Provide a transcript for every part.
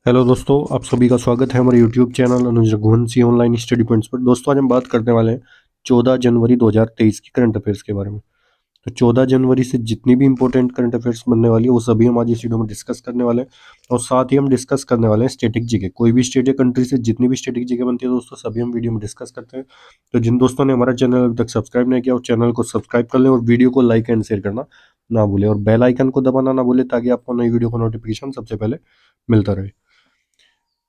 Hello दोस्तों, आप सभी का स्वागत है हमारे यूट्यूब चैनल अनुज रघुवंशी ऑनलाइन स्टडी पॉइंट्स पर। दोस्तों आज हम बात करने वाले हैं 14 जनवरी 2023 की करंट अफेयर्स के बारे में। तो 14 जनवरी से जितनी भी इंपॉर्टेंट करंट अफेयर्स बनने वाली है वो सभी हम आज इस वीडियो में डिस्कस करने वाले हैं। और साथ ही हम डिस्कस करने वाले हैं स्टेटिक जीके। कोई भी स्टेट या कंट्री से जितनी भी स्टेटिक जीके बनती है दोस्तों सभी हम वीडियो में डिस्कस करते हैं। तो जिन दोस्तों ने हमारा चैनल अभी तक सब्सक्राइब नहीं किया वो चैनल को सब्सक्राइब कर लें और वीडियो को लाइक एंड शेयर करना ना भूलें और बेल आइकन को दबाना ना भूलें ताकि आपको नई वीडियो का नोटिफिकेशन सबसे पहले मिलता रहे।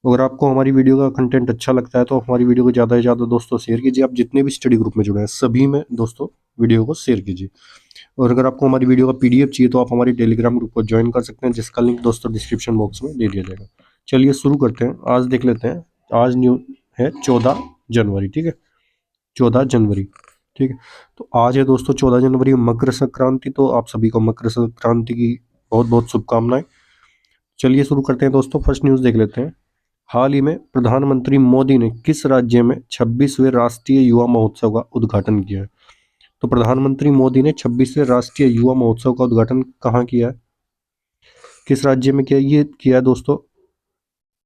अगर आपको हमारी वीडियो का कंटेंट अच्छा लगता है तो हमारी वीडियो को ज़्यादा से ज़्यादा दोस्तों शेयर कीजिए। आप जितने भी स्टडी ग्रुप में जुड़े हैं सभी में दोस्तों वीडियो को शेयर कीजिए। और अगर आपको हमारी वीडियो का पीडीएफ चाहिए तो आप हमारी टेलीग्राम ग्रुप को ज्वाइन कर सकते हैं जिसका लिंक दोस्तों डिस्क्रिप्शन बॉक्स में दे दिया जाएगा। चलिए शुरू करते हैं। आज देख लेते हैं। आज न्यू है 14 जनवरी, ठीक है। 14 जनवरी, ठीक है। तो आज है दोस्तों 14 जनवरी, मकर संक्रांति। तो आप सभी को मकर संक्रांति की बहुत बहुत शुभकामनाएं। चलिए शुरू करते हैं दोस्तों। फर्स्ट न्यूज़ देख लेते हैं। हाल ही में प्रधानमंत्री मोदी ने किस राज्य में 26वें राष्ट्रीय युवा महोत्सव का उद्घाटन किया है? तो प्रधानमंत्री मोदी ने 26वें राष्ट्रीय युवा महोत्सव का उद्घाटन कहाँ किया है? किस राज्य में किया? ये किया है दोस्तों,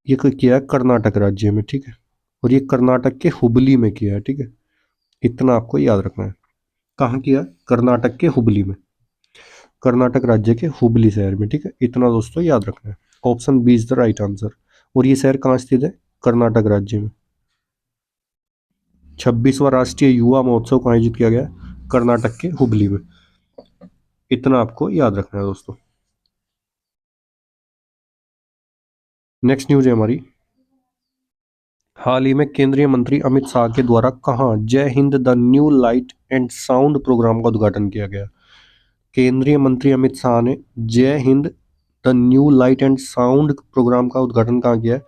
ये किया है कर्नाटक राज्य में, ठीक है। और ये कर्नाटक के हुबली में किया है, ठीक है। इतना आपको याद रखना है। कहाँ किया है? कर्नाटक के हुबली में, कर्नाटक राज्य के हुबली शहर में, ठीक है। इतना दोस्तों याद रखना है। Option B is the right answer. और ये शहर कहाँ स्थित है? कर्नाटक राज्य में। 26वां राष्ट्रीय युवा महोत्सव को आयोजित किया गया कर्नाटक के हुबली में। इतना आपको याद रखना है दोस्तों। नेक्स्ट न्यूज है हमारी। हाल ही में केंद्रीय मंत्री अमित शाह के द्वारा कहाँ Jai Hind the new light and sound programme का उद्घाटन किया गया? केंद्रीय मंत्री अमित शाह ने Jai Hind the new light and sound programme का उद्घाटन कहाँ किया है?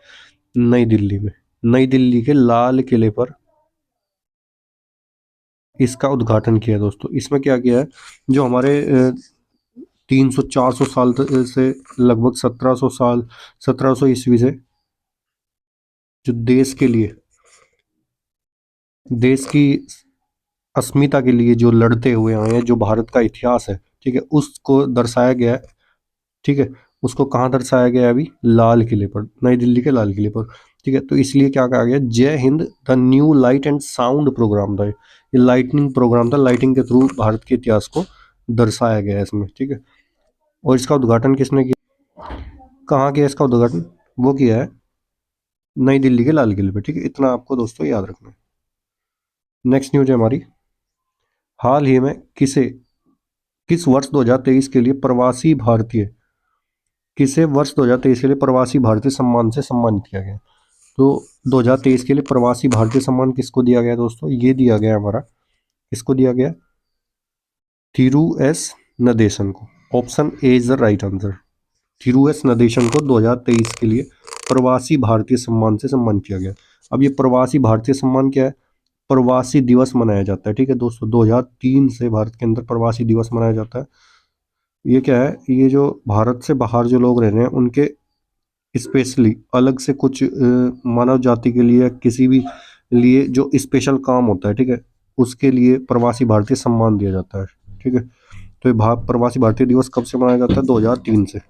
नई दिल्ली में। नई दिल्ली के लाल किले पर इसका उद्घाटन किया दोस्तों। इसमें क्या किया है, जो हमारे 300-400 साल से लगभग 1700 साल, 1700 ईस्वी से जो देश के लिए, देश की अस्मिता के लिए जो लड़ते हुए आए हैं, जो भारत का इतिहास है, ठीक है, उसको दर्शाया गया है, ठीक है। उसको कहाँ दर्शाया गया है? अभी लाल किले पर, नई दिल्ली के लाल किले पर, ठीक है। तो इसलिए क्या कहा गया? Jai Hind the new light and sound programme था। ये लाइटनिंग प्रोग्राम था, लाइटिंग के थ्रू भारत के इतिहास को दर्शाया गया है इसमें, ठीक है। और इसका उद्घाटन किसने किया? कहाँ किया इसका उद्घाटन? वो किया है नई दिल्ली के लाल किले पे, ठीक है। इतना आपको दोस्तों याद रखना है। नेक्स्ट न्यूज है हमारी। हाल ही में किस वर्ष 2023 के लिए प्रवासी भारतीय, किसे वर्ष 2023 के लिए प्रवासी भारतीय सम्मान से सम्मानित किया गया? तो 2023 के लिए प्रवासी भारतीय सम्मान किसको दिया गया दोस्तों? ये दिया गया हमारा, किसको दिया गया? थिरू एस नदेशन को। Option A is the right answer. Thiru S Nadesan को 2023 के लिए प्रवासी भारतीय सम्मान से सम्मान किया गया। अब ये प्रवासी भारतीय सम्मान क्या है? प्रवासी दिवस मनाया जाता है, ठीक है दोस्तों। 2003 से भारत के अंदर प्रवासी दिवस मनाया जाता है। ये क्या है? ये जो भारत से बाहर जो लोग रह रहे हैं उनके स्पेशली अलग से कुछ मानव जाति के लिए, किसी भी लिए जो स्पेशल काम होता है, ठीक है, उसके लिए प्रवासी भारतीय सम्मान दिया जाता है, ठीक है। तो ये प्रवासी भारतीय दिवस कब से मनाया जाता है? 2003 से।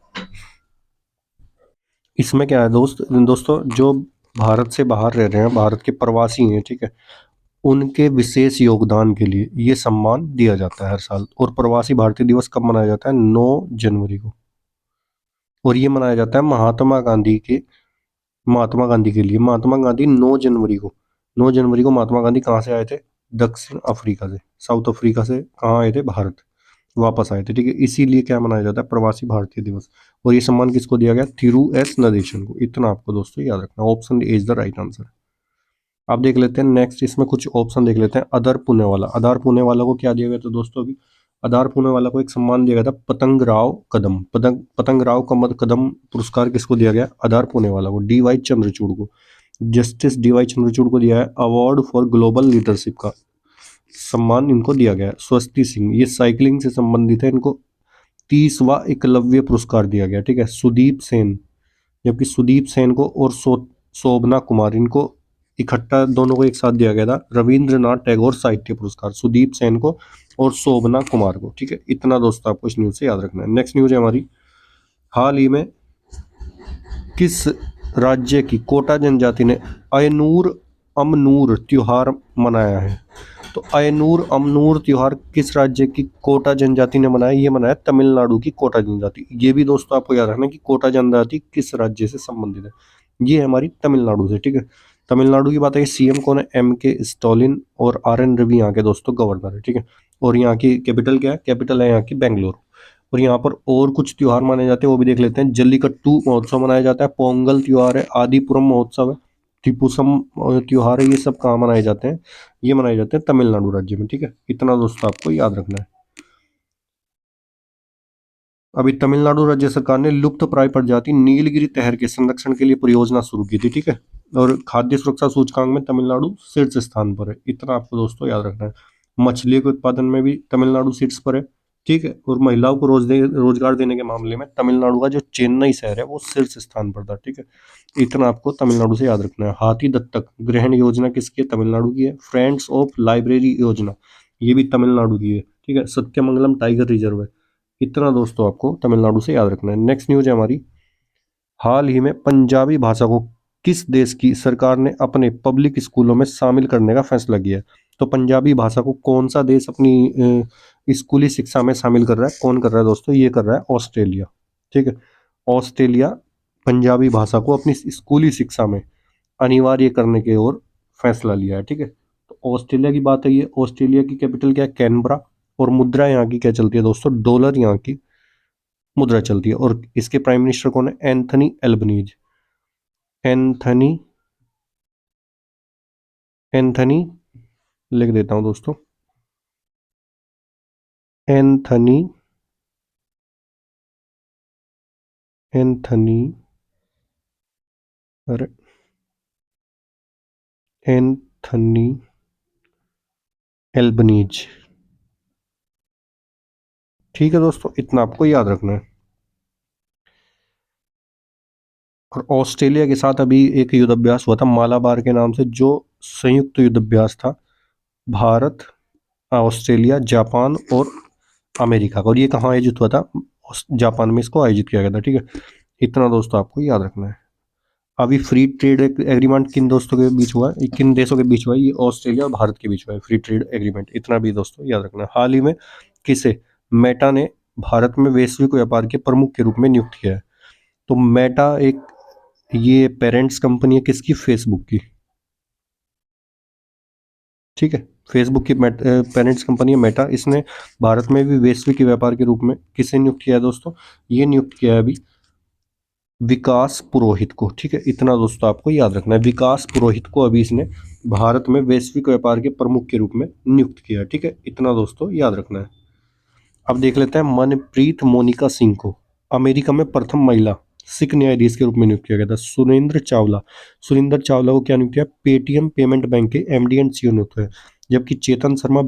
इसमें क्या है दोस्तों, जो भारत से बाहर रह रहे हैं, भारत के प्रवासी हैं, ठीक है, उनके विशेष योगदान के लिए ये सम्मान दिया जाता है हर साल। और प्रवासी भारतीय दिवस कब मनाया जाता है? 9 जनवरी को। और ये मनाया जाता है महात्मा गांधी के लिए। महात्मा गांधी 9 जनवरी को, 9 जनवरी को महात्मा गांधी कहाँ से आए थे? दक्षिण अफ्रीका से, साउथ अफ्रीका से कहाँ आए थे? भारत वापस आए थे, ठीक है। इसीलिए क्या मनाया जाता है? प्रवासी भारतीय दिवस। और ये सम्मान किसको दिया गया? थिरू एस नदेशन को। इतना आपको दोस्तों याद रखना। Option A is the right answer. आप देख लेते हैं नेक्स्ट, इसमें कुछ ऑप्शन देख लेते हैं। अदर पुणेवाला, अदार पुणेवाला को क्या दिया गया था दोस्तों? अभी अदार पुणेवाला को एक सम्मान दिया गया था, पतंग राव कदम। पतंग राव कदम पुरस्कार किसको दिया गया? अदार पुणेवाला को, डीवाई चंद्रचूड़ को। जस्टिस डीवाई चंद्रचूड़ को दिया है अवार्ड फॉर ग्लोबल लीडरशिप का सम्मान इनको दिया गया है। स्वस्ति सिंह, ये साइकिलिंग से संबंधित है, इनको 30वां एकलव्य पुरस्कार दिया गया, ठीक है। सुदीप सेन, जबकि सुदीप सेन को और शोभना कुमार, इनको इकट्ठा दोनों को एक साथ दिया गया था रविंद्रनाथ टैगोर साहित्य पुरस्कार, सुदीप सेन को और शोभना कुमार को, ठीक है। इतना दोस्तों आपको इस न्यूज से याद रखना है। नेक्स्ट न्यूज है हमारी। हाल ही में किस राज्य की कोटा जनजाति ने अयनूर अमनूर त्योहार मनाया है? तो अयनूर अमनूर त्योहार किस राज्य की कोटा जनजाति ने मनाया? ये मनाया तमिलनाडु की कोटा जनजाति। ये भी दोस्तों आपको याद रखना कि कोटा जनजाति किस राज्य से संबंधित है। ये है हमारी तमिलनाडु से, ठीक है। तमिलनाडु की बात है, सीएम कौन है? M.K. स्टालिन और RN रवि यहाँ के दोस्तों गवर्नर है, ठीक है। और यहाँ की कैपिटल क्या है? कैपिटल है यहाँ की बेंगलुरु। और यहाँ पर और कुछ त्योहार माने जाते हैं, वो भी देख लेते हैं। जल्लीकट्टू महोत्सव मनाया जाता है, पोंगल त्योहार है, आदिपुरम महोत्सव है, टीपुसम त्योहार है। ये सब कहाँ मनाए जाते हैं? ये मनाए जाते हैं तमिलनाडु राज्य में, ठीक है। इतना दोस्तों आपको याद रखना है। अभी तमिलनाडु राज्य सरकार ने लुप्त प्राय प्रजाति नीलगिरी तहर के संरक्षण के लिए परियोजना शुरू की थी, ठीक है। और खाद्य सुरक्षा सूचकांक में तमिलनाडु शीर्ष स्थान पर है। इतना आपको दोस्तों याद रखना है। मछली के उत्पादन में भी तमिलनाडु शीर्ष पर है, ठीक है। और महिलाओं को रोजगार देने के मामले में तमिलनाडु का जो चेन्नई शहर है वो शीर्ष स्थान पर था, ठीक है। इतना आपको तमिलनाडु से याद रखना है। हाथी दत्तक ग्रहण योजना किसकी है? तमिलनाडु की है। फ्रेंड्स ऑफ लाइब्रेरी योजना ये भी तमिलनाडु की है, ठीक है। सत्यमंगलम टाइगर रिजर्व है। इतना दोस्तों आपको तमिलनाडु से याद रखना है। नेक्स्ट न्यूज है हमारी, हाल ही में पंजाबी भाषा को किस देश की सरकार ने अपने पब्लिक स्कूलों में शामिल करने का फैसला किया है? तो पंजाबी भाषा को कौन सा देश अपनी स्कूली शिक्षा में शामिल कर रहा है? कौन कर रहा है दोस्तों? ये कर रहा है ऑस्ट्रेलिया, ठीक है। ऑस्ट्रेलिया पंजाबी भाषा को अपनी स्कूली शिक्षा में अनिवार्य करने की ओर फैसला लिया है, ठीक है। तो ऑस्ट्रेलिया की बात है, ये ऑस्ट्रेलिया की कैपिटल क्या है? कैनबरा। और मुद्रा यहाँ की क्या चलती है दोस्तों? डॉलर यहाँ की मुद्रा चलती है। और इसके प्राइम मिनिस्टर कौन है? Anthony Albanese. एंथनी एंथनी लिख देता हूं दोस्तों, एंथनी एंथनी अरे एंथनी एल्बनीज, ठीक है दोस्तों। इतना आपको याद रखना है। और ऑस्ट्रेलिया के साथ अभी एक युद्धाभ्यास हुआ था मालाबार के नाम से, जो संयुक्त युद्धाभ्यास था भारत, ऑस्ट्रेलिया, जापान और अमेरिका का। और ये कहाँ आयोजित हुआ था? जापान में इसको आयोजित किया गया था, ठीक है। इतना दोस्तों आपको याद रखना है। अभी फ्री ट्रेड एग्रीमेंट किन दोस्तों के बीच हुआ है? किन देशों के बीच हुआ है? ये ऑस्ट्रेलिया और भारत के बीच हुआ है फ्री ट्रेड एग्रीमेंट। इतना भी दोस्तों याद रखना है। हाल ही में किसे मेटा ने भारत में वैश्विक व्यापार के प्रमुख के रूप में नियुक्त किया है? तो मेटा एक ये पेरेंट्स कंपनी है किसकी? फेसबुक की, ठीक है। फेसबुक की पेरेंट्स कंपनी है मेटा। इसने भारत में भी वैश्विक व्यापार के रूप में किसे नियुक्त किया है दोस्तों? ये नियुक्त किया है अभी विकास पुरोहित को, ठीक है। इतना दोस्तों आपको याद रखना है। विकास पुरोहित को अभी इसने भारत में वैश्विक व्यापार के प्रमुख के रूप में नियुक्त किया है, ठीक है। इतना दोस्तों याद रखना है। अब देख लेते हैं मनप्रीत मोनिका सिंह को अमेरिका में प्रथम महिला सिख न्यायाधीश के रूप में नियुक्त किया गया था। सुरेंद्र चावला को क्या नियुक्त किया? पेटीएम पेमेंट बैंक के MD एंड CEO नियुक्त हुए। जबकि चेतन शर्मा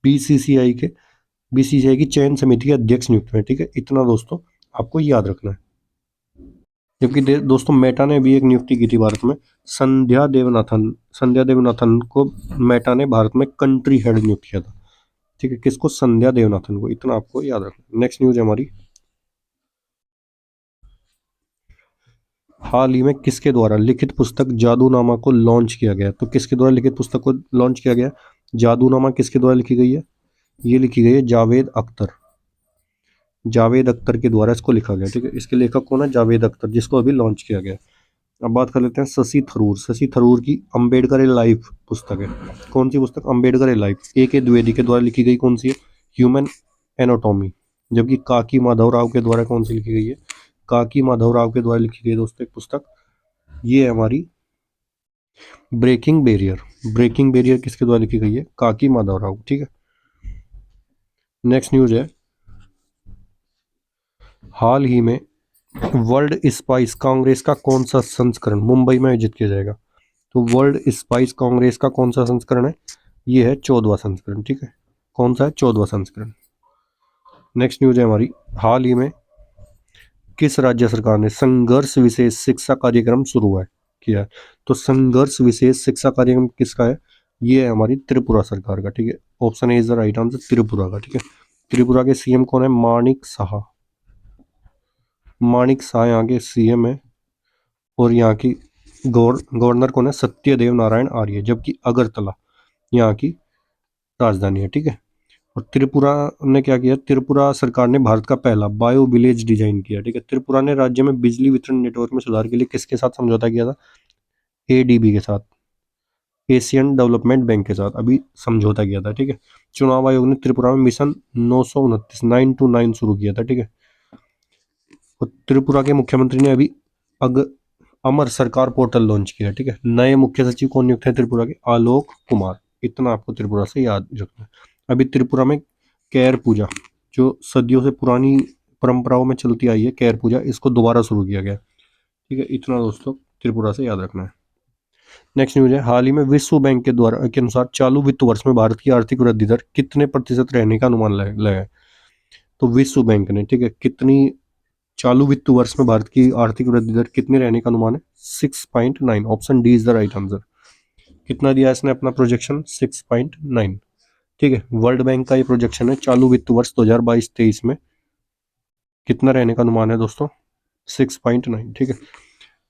बीसीसीआई की चयन समिति के अध्यक्ष नियुक्त हुए, ठीक है। इतना दोस्तों आपको याद रखना है। जबकि दोस्तों मेटा ने भी एक नियुक्ति की थी भारत में, संध्या देवनाथन को मेटा ने भारत में कंट्री हेड नियुक्त किया था, ठीक है। किसको? संध्या देवनाथन को। इतना आपको याद रखना। नेक्स्ट न्यूज है हमारी, हाल ही में किसके द्वारा लिखित पुस्तक जादूनामा को लॉन्च किया गया? तो किसके द्वारा लिखित पुस्तक को लॉन्च किया गया? जादूनामा किसके द्वारा लिखी गई है? ये लिखी गई है जावेद अख्तर के द्वारा इसको लिखा गया, ठीक है। इसके लेखक कौन है? जावेद अख्तर, जिसको अभी लॉन्च किया गया। अब बात कर लेते हैं शशि थरूर की अम्बेडकर ए लाइफ पुस्तक है। कौन सी पुस्तक? अम्बेडकर ए लाइफ। A.K. द्विवेदी के द्वारा लिखी गई कौन सी है? Human anatomy. जबकि काकी माधवराव के द्वारा कौन सी लिखी गई है? काकी माधवराव के द्वारा लिखी गई दोस्तों एक पुस्तक, ये है हमारी ब्रेकिंग बैरियर किसके द्वारा लिखी गई है? काकी माधवराव, ठीक है। नेक्स्ट न्यूज है, हाल ही में वर्ल्ड स्पाइस कांग्रेस का कौन सा संस्करण मुंबई में आयोजित किया जाएगा? तो वर्ल्ड स्पाइस कांग्रेस का कौन सा संस्करण है? ये है 14वां संस्करण, ठीक है। कौन सा है? 14वां संस्करण। नेक्स्ट न्यूज है हमारी, हाल ही में किस राज्य सरकार ने संघर्ष विशेष शिक्षा कार्यक्रम शुरू किया है? तो संघर्ष विशेष शिक्षा कार्यक्रम किसका है? ये है हमारी त्रिपुरा सरकार का, ठीक है। Option A is the right answer, Tripura का, ठीक है। त्रिपुरा के CM कौन है? माणिक शाह यहाँ के CM है। और यहाँ की गवर्नर कौन है, सत्यदेव नारायण आर्य, जबकि अगरतला यहाँ की राजधानी है। ठीक है। और त्रिपुरा ने क्या किया, त्रिपुरा सरकार ने भारत का पहला बायो विलेज डिजाइन किया। ठीक है। त्रिपुरा ने राज्य में बिजली वितरण नेटवर्क में सुधार के लिए किसके साथ समझौता किया था, एडीबी के साथ, एशियन डेवलपमेंट बैंक के साथ अभी समझौता किया था। ठीक है। चुनाव आयोग ने त्रिपुरा में मिशन 929 929 शुरू किया था। ठीक है। और त्रिपुरा के मुख्यमंत्री ने अभी अग अमर सरकार पोर्टल लॉन्च किया। ठीक है। नए मुख्य सचिव कौन नियुक्त है त्रिपुरा के, आलोक कुमार। इतना आपको त्रिपुरा से याद रखना है। अभी त्रिपुरा में कैर पूजा, जो सदियों से पुरानी परंपराओं में चलती आई है, कैर पूजा, इसको दोबारा शुरू किया गया। ठीक है। इतना दोस्तों त्रिपुरा से याद रखना है। नेक्स्ट न्यूज है, हाल ही में विश्व बैंक के द्वारा के अनुसार चालू वित्त वर्ष में भारत की आर्थिक वृद्धि दर कितने प्रतिशत रहने का अनुमान लगाया है। तो विश्व बैंक ने, ठीक है, कितनी, चालू वित्त वर्ष में भारत की आर्थिक वृद्धि दर कितनी रहने का अनुमान है, 6.9। Option D is the right answer. कितना दिया इसने अपना प्रोजेक्शन, 6.9। ठीक है। वर्ल्ड बैंक का ये प्रोजेक्शन है चालू वित्त वर्ष 2022-23 में कितना रहने का अनुमान है दोस्तों, 6.9। ठीक है।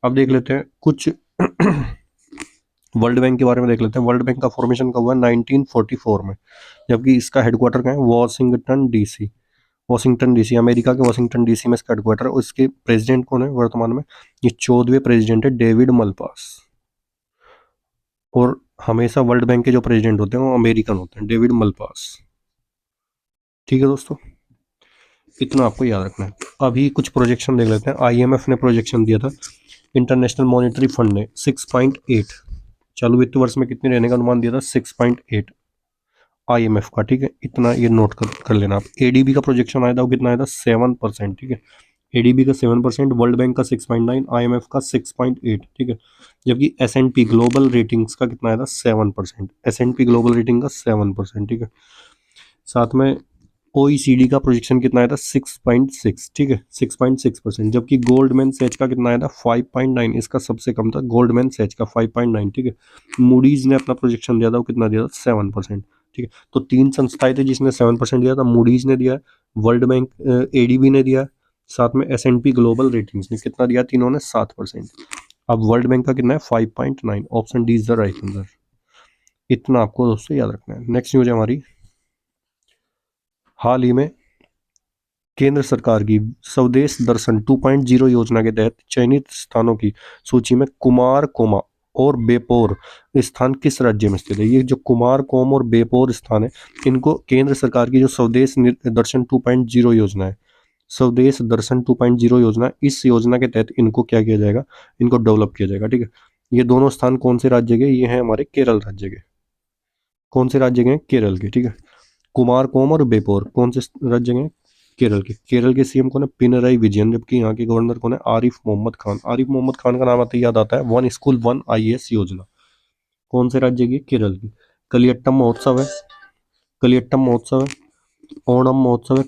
अब देख लेते हैं कुछ वर्ल्ड बैंक के बारे में देख लेते हैं। वर्ल्ड बैंक का फॉर्मेशन कब हुआ, 1944 में, जबकि इसका हेडक्वार्टर कहाँ है, Washington DC. Washington DC, America के वॉशिंगटन डीसी में इसका हेडक्वार्टर है। और इसके प्रेसिडेंट कौन है वर्तमान में, ये 14वें प्रेसिडेंट है, डेविड मलपास। और हमेशा वर्ल्ड बैंक के जो प्रेसिडेंट होते हैं वो अमेरिकन होते हैं, डेविड मलपास। ठीक है दोस्तों, इतना आपको याद रखना है। अभी कुछ प्रोजेक्शन देख लेते हैं। आईएमएफ ने प्रोजेक्शन दिया था, इंटरनेशनल मॉनेटरी फंड ने 6.8, चालू वित्त वर्ष में कितने रहने का अनुमान दिया था, 6.8 आईएमएफ का। ठीक है। इतना ये नोट कर लेना आप। एडीबी का प्रोजेक्शन आया था, वो कितना आया था, 7%। ठीक है। एडीबी का 7%, वर्ल्ड बैंक का 6.9, आईएमएफ का 6.8। ठीक है। जबकि एसएनपी ग्लोबल रेटिंग्स का कितना आया था, 7%। एसएनपी ग्लोबल रेटिंग का 7%। ठीक है। साथ में ओईसीडी का प्रोजेक्शन कितना आया था, 6.6। ठीक है, 6.6%। जबकि गोल्डमैन सैच का कितना आया था, 5.9। इसका सबसे कम था गोल्डमैन सैच का, 5.9। ठीक है। मूडीज ने अपना प्रोजेक्शन दिया था, वो कितना दिया था, 7%। ठीक है। तो तीन संस्थाएं थी जिसने 7% दिया था, मूडीज ने दिया, वर्ल्ड बैंक, एडीबी ने दिया, साथ में एसएनपी ग्लोबल रेटिंग्स ने कितना दिया, तीनों ने 7%। अब वर्ल्ड बैंक का कितना है, 5.9। Option D is the right answer. इतना आपको दोस्तों याद रखना है। नेक्स्ट न्यूज है हमारी, हाल ही में केंद्र सरकार की स्वदेश दर्शन 2.0 योजना के तहत चयनित स्थानों की सूची में कुमार कोमा और बेपोर स्थान किस राज्य में स्थित है। ये जो कुमार कोम और बेपोर स्थान है, इनको केंद्र सरकार की जो स्वदेश दर्शन 2.0 योजना है, स्वदेश दर्शन 2.0 योजना, इस योजना के तहत इनको क्या किया जाएगा, इनको डेवलप किया जाएगा। ठीक है। ये दोनों स्थान कौन से राज्य के, ये हैं हमारे केरल राज्य के। कौन से राज्य के हैं, केरल के। ठीक है। कुमारकोम और बेपोर कौन से राज्य के हैं, केरल के। केरल के सीएम कौन है, पिनराई विजयन, जबकि यहाँ के गवर्नर कौन है, आरिफ मोहम्मद खान। आरिफ मोहम्मद खान का नाम आते ही याद आता है वन स्कूल वन आईएएस योजना। कौन से राज्य की, केरल की। कलियट्टम महोत्सव है, कलियट्टम महोत्सव है, ओणम महोत्सव है,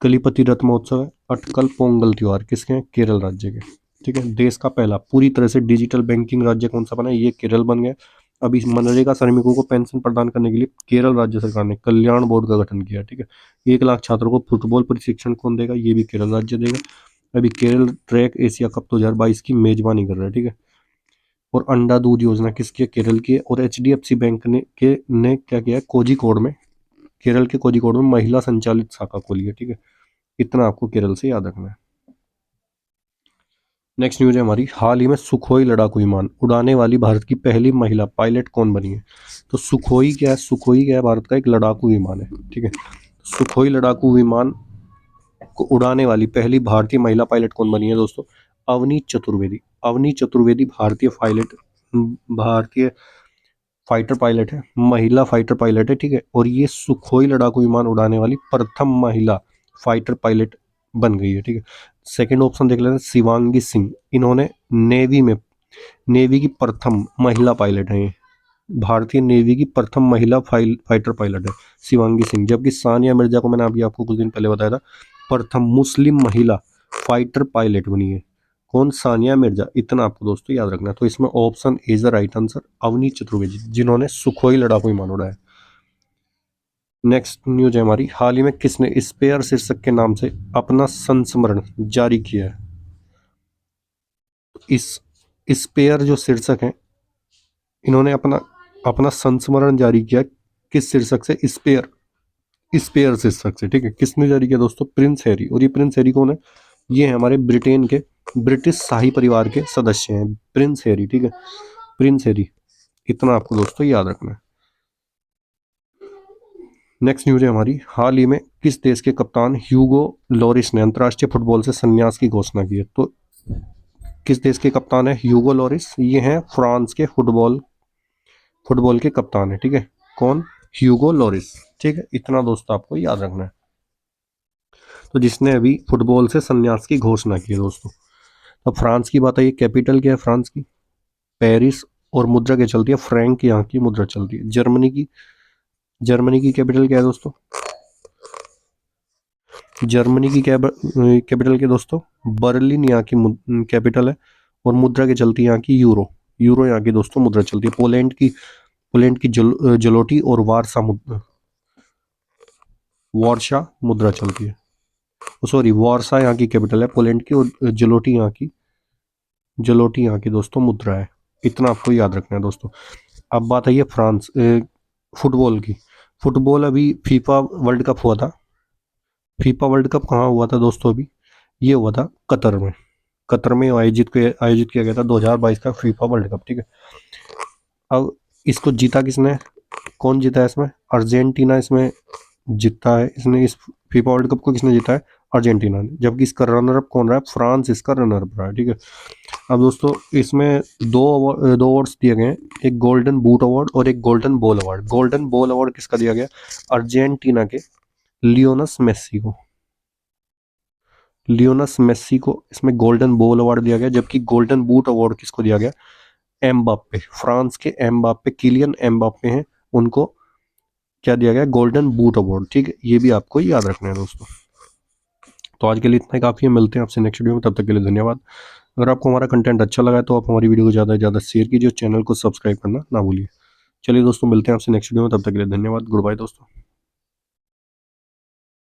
कलिपति रथ महोत्सव है, अटकल पोंगल त्योहार किसके हैं, केरल राज्य के। ठीक है। देश का पहला पूरी तरह से डिजिटल बैंकिंग राज्य कौन सा बना है, ये केरल बन गया। अभी मनरेगा श्रमिकों को पेंशन प्रदान करने के लिए केरल राज्य सरकार ने कल्याण बोर्ड का गठन किया। ठीक है। 1 लाख छात्रों को फुटबॉल प्रशिक्षण कौन देगा, ये भी केरल राज्य देगा। अभी केरल ट्रैक एशिया कप 2022 की मेजबानी कर रहा है। ठीक है। और अंडा दूध योजना किसकी है, केरल की है। और एचडीएफसी बैंक ने क्या किया है, कोझिकोड में, केरल के कोझिकोड में महिला संचालित शाखा खोली है। ठीक है। इतना आपको केरल से याद रखना है। नेक्स्ट न्यूज है हमारी, हाल ही में सुखोई लड़ाकू विमान उड़ाने वाली भारत की पहली महिला पायलट कौन बनी है। तो सुखोई क्या है, सुखोई क्या है, भारत का एक लड़ाकू विमान है। ठीक है। सुखोई लड़ाकू विमान को उड़ाने वाली पहली भारतीय महिला पायलट कौन बनी है दोस्तों, अवनी चतुर्वेदी। अवनी चतुर्वेदी भारतीय फाइटर पायलट है, महिला फाइटर पायलट है। ठीक है। और ये सुखोई लड़ाकू विमान उड़ाने वाली प्रथम महिला फाइटर पायलट बन गई है। ठीक है। सेकंड ऑप्शन देख लेते हैं, शिवांगी सिंह। इन्होंने नेवी की प्रथम महिला पायलट है, भारतीय नेवी की प्रथम महिला फाइटर पायलट है शिवांगी सिंह। जबकि सानिया मिर्जा को मैंने अभी आपको कुछ दिन पहले बताया था, प्रथम मुस्लिम महिला फाइटर पायलट बनी है। कौन, सानिया मिर्जा। इतना आपको दोस्तों याद रखना है। तो इसमें option A is the right answer, Avani Chaturvedi, जिन्होंने सुखोई लड़ाकू विमान उड़ाया। नेक्स्ट न्यूज है हमारी, हाल ही में किसने स्पेयर शीर्षक के नाम से अपना संस्मरण जारी किया है। इस पेयर जो शीर्षक हैं, इन्होंने अपना अपना संस्मरण जारी किया किस शीर्षक से? स्पेयर शीर्षक से। ठीक है, किसने जारी किया दोस्तों? Prince Harry. और ये प्रिंस हैरी कौन है? ये है हमारे ब्रिटेन के ब्रिटिश शाही परिवार के सदस्य हैं, प्रिंस हैरी। ठीक है, प्रिंस हैरी, इतना आपको दोस्तों याद रखना है। नेक्स्ट न्यूज है हमारी, हाल ही में किस देश के कप्तान ह्यूगो लॉरिस ने अंतर्राष्ट्रीय फुटबॉल से संन्यास की घोषणा की है? तो किस देश के कप्तान है ह्यूगो लॉरिस? ये हैं फ्रांस के फुटबॉल के कप्तान है। ठीक है, कौन? ह्यूगो लॉरिस। ठीक है, इतना दोस्तों आपको याद रखना है। तो जिसने अभी फुटबॉल से संन्यास की घोषणा की है दोस्तों। अब फ्रांस की बात है, ये कैपिटल क्या है फ्रांस की? पेरिस। और मुद्रा क्या चलती है? फ्रैंक यहाँ की मुद्रा चलती है। जर्मनी की कैपिटल क्या है दोस्तों? जर्मनी की कैपिटल क्या दोस्तों? बर्लिन यहाँ की कैपिटल है। और मुद्रा क्या चलती है यहाँ की? यूरो यहाँ की दोस्तों मुद्रा चलती है। पोलैंड की जलोटी और वार्सा मुद्रा चलती है। सॉरी, वार्सा यहाँ की कैपिटल है पोलैंड की, और जलोटी यहाँ की दोस्तों मुद्रा है। इतना आपको याद रखना है दोस्तों। अब बात है ये फ्रांस फुटबॉल की। फुटबॉल अभी फीफा वर्ल्ड कप हुआ था। फीफा वर्ल्ड कप कहाँ हुआ था दोस्तों? अभी ये हुआ था कतर में आयोजित किया गया था 2022 का फीफा वर्ल्ड कप। ठीक है, अब इसको जीता किसने? कौन जीता है इसमें? अर्जेंटीना इसमें जीता है। इसने इस फीफा वर्ल्ड कप को किसने जीता है? अर्जेंटीना ने। जबकि इसका रनर अप कौन रहा है? फ्रांस इसका रनर अप रहा है। ठीक है, अब दोस्तों इसमें दो अवार्ड्स दिए गए हैं, एक गोल्डन बूट अवार्ड और एक golden ball award. Golden ball award किसका दिया गया? अर्जेंटीना के लियोनस मेस्सी को इसमें गोल्डन बॉल अवार्ड दिया गया। जबकि गोल्डन बूट अवार्ड किसको दिया गया? एम्बाप्पे, फ्रांस के एम्बाप्पे, किलियन एम्बाप्पे हैं, उनको क्या दिया गया? Golden boot award. ठीक है, ये भी आपको याद रखना है दोस्तों। तो आज के लिए इतना ही काफ़ी है, मिलते हैं आपसे नेक्स्ट वीडियो में, तब तक के लिए धन्यवाद। अगर आपको हमारा कंटेंट अच्छा लगा है तो आप हमारी वीडियो को ज़्यादा से ज़्यादा शेयर कीजिए और चैनल को सब्सक्राइब करना ना भूलिए। चलिए दोस्तों, मिलते हैं आपसे नेक्स्ट वीडियो में, तब तक के लिए धन्यवाद। गुड बाय दोस्तों।